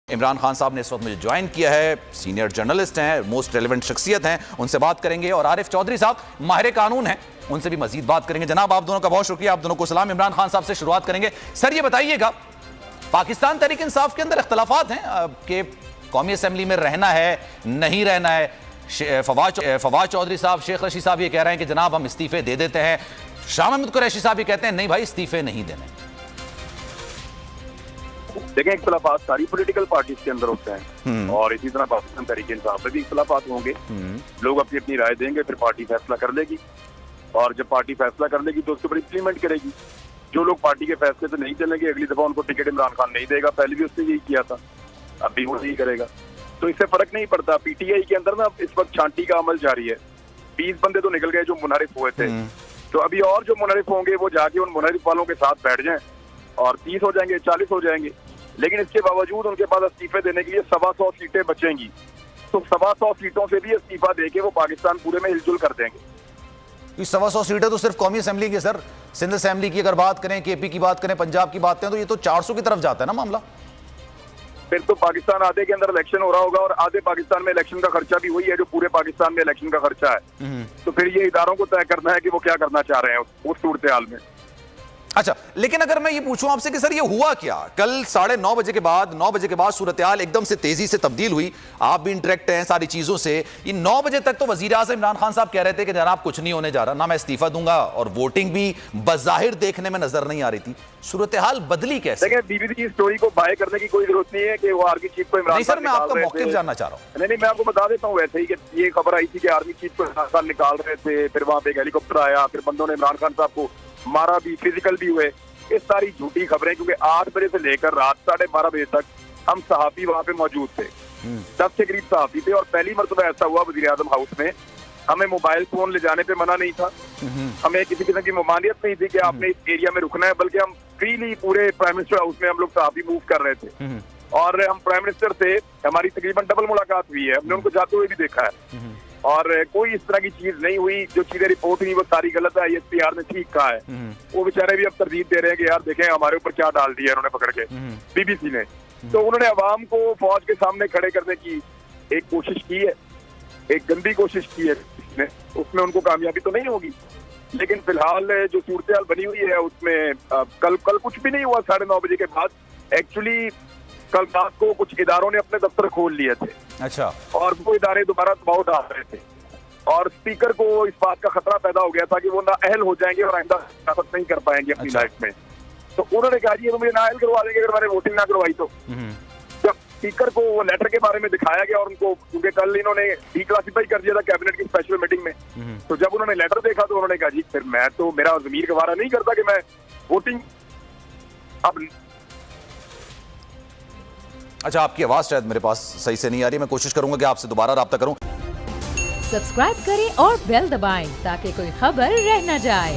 इमरान खान साहब ने इस वक्त मुझे ज्वाइन किया है, सीनियर जर्नलिस्ट हैं, मोस्ट रेलेवेंट शख्सियत हैं, उनसे बात करेंगे। और आरिफ चौधरी साहब माहिर कानून हैं, उनसे भी मजीद बात करेंगे। जनाब आप दोनों का बहुत शुक्रिया, आप दोनों को सलाम। इमरान खान साहब से शुरुआत करेंगे। सर ये बताइएगा, पाकिस्तान तहरीक इंसाफ के अंदर इख्तलाफात हैं कि कौमी असम्बली में रहना है नहीं रहना है। फवाद चौधरी साहब, शेख रशीद साहब ये कह रहे हैं कि जनाब हम इस्तीफे दे देते हैं। शाह महमूद कुरैशी साहब ये कहते हैं नहीं भाई इस्तीफे नहीं देने। देखें, इख्तलाफात सारी पॉलिटिकल पार्टीज के अंदर होते हैं और इसी तरह पाकिस्तान तहरीक इंसाफ में भी इख्तलाफात होंगे। लोग अपनी अपनी राय देंगे, फिर पार्टी फैसला कर लेगी और जब पार्टी फैसला कर लेगी तो उसके ऊपर इंप्लीमेंट करेगी। जो लोग पार्टी के फैसले से नहीं चलेंगे, अगली दफा उनको टिकट इमरान खान नहीं देगा। पहले भी उसने यही किया था, अब भी वो यही करेगा, तो इससे फर्क नहीं पड़ता। पीटीआई के अंदर ना इस वक्त छांटी का अमल जारी है। 20 बंदे तो निकल गए जो मुनहरिफ हुए थे, तो अभी और जो मुनहरिफ होंगे वो जाके उन मुनहरिफ वालों के साथ बैठ जाएं और 30 हो जाएंगे, 40 हो जाएंगे। लेकिन इसके बावजूद उनके पास इस्तीफे देने के लिए 125 सीटें बचेंगी, तो 125 सीटों से भी इस्तीफा देके वो पाकिस्तान पूरे में हिलजुल कर देंगे। 125 सीटें तो सिर्फ कौमी असेंबली की, सर सिंध असेंबली की अगर बात करें, केपी की बात करें, पंजाब की बात करें, तो ये तो 400 की तरफ जाता है ना मामला। फिर तो पाकिस्तान आधे के अंदर इलेक्शन हो रहा होगा और आधे पाकिस्तान में इलेक्शन का खर्चा भी वही है जो पूरे पाकिस्तान में इलेक्शन का खर्चा है। तो फिर ये इदारों को तय करना है कि वो क्या करना चाह रहे हैं उस सूरत हाल में। अच्छा, लेकिन अगर मैं ये पूछूं आपसे कि सर ये हुआ क्या? कल 9:30 बजे के बाद, 9 बजे के बाद सूरत हाल एकदम से तेजी से तब्दील हुई। आप भी इंटरेक्ट हैं सारी चीजों से। ये 9 बजे तक तो वजीर आज़म इमरान खान साहब कह रहे थे कि जनाब कुछ नहीं होने जा रहा, ना मैं इस्तीफा दूंगा, और वोटिंग भी बज़ाहिर देखने में नजर नहीं आ रही थी। सूरत हाल बदली कैसे? देखिए, बीबीसी की स्टोरी को बाय करने की कोई जरूरत नहीं है कि वो आर्मी चीफ को इमरान नहीं सर, मैं आपका मौक़िफ़ जानना चाह रहा हूँ। नहीं, मैं आपको बता देता हूँ वैसे ही कि ये खबर आई थी कि आर्मी चीफ को इमरान खान निकाल रहे थे, फिर वहां पे एक हेलीकॉप्टर आया, फिर बंदों ने इमरान खान साहब को मारा भी, फिजिकल भी हुए। ये सारी झूठी खबरें, क्योंकि 8 बजे से लेकर रात 12:30 बजे तक हम सहाफी वहां पे मौजूद थे। 10 के करीब सहाफी थे और पहली मरतबा ऐसा हुआ वज़ीर आज़म हाउस में, हमें मोबाइल फोन ले जाने पे मना नहीं था, हमें किसी किस्म की ममानियत नहीं थी कि आपने इस एरिया में रुकना है, बल्कि हम फ्रीली पूरे प्राइम मिनिस्टर हाउस में हम लोग सहाफी मूव कर रहे थे। और हम प्राइम मिनिस्टर से हमारी तकरीबन डबल मुलाकात हुई है, हमने उनको जाते हुए भी देखा है और कोई इस तरह की चीज नहीं हुई। जो चीजें रिपोर्ट हुई वो सारी गलत है, ISPR ने ठीक कहा है। वो बेचारे भी अब तरजीह दे रहे हैं कि यार देखें हमारे ऊपर क्या डाल दिया उन्होंने पकड़ के, BBC ने। तो उन्होंने अवाम को फौज के सामने खड़े करने की एक कोशिश की है, एक गंदी कोशिश की है, उसमें उनको कामयाबी तो नहीं होगी। लेकिन फिलहाल जो सूरत हाल बनी हुई है उसमें कल कुछ भी नहीं हुआ। 9:30 बजे के बाद एक्चुअली कल रात को कुछ इदारों ने अपने दफ्तर खोल लिए थे। अच्छा। और वो इदारे दोबारा दबाव डाल रहे थे और स्पीकर को इस बात का खतरा पैदा हो गया था कि वो नाअहल हो जाएंगे और आइंदा सियासत नहीं कर पाएंगे अपनी लाइफ में। तो उन्होंने कहा जी ये तो मुझे नाअहल करवा देंगे अगर मैंने वोटिंग ना करवाई तो। जब स्पीकर को वो लेटर के बारे में दिखाया गया और उनको, क्योंकि कल इन्होंने डिक्लासिफाई कर दिया था कैबिनेट की स्पेशल मीटिंग में, तो जब उन्होंने लेटर देखा तो उन्होंने कहा जी फिर मैं तो, मेरा ज़मीर गवारा नहीं करता कि मैं वोटिंग अब। अच्छा, आपकी आवाज शायद मेरे पास सही से नहीं आ रही, मैं कोशिश करूंगा कि आपसे दोबारा राब्ता करूं। सब्सक्राइब करें और बेल दबाएं ताकि कोई खबर रह न जाए।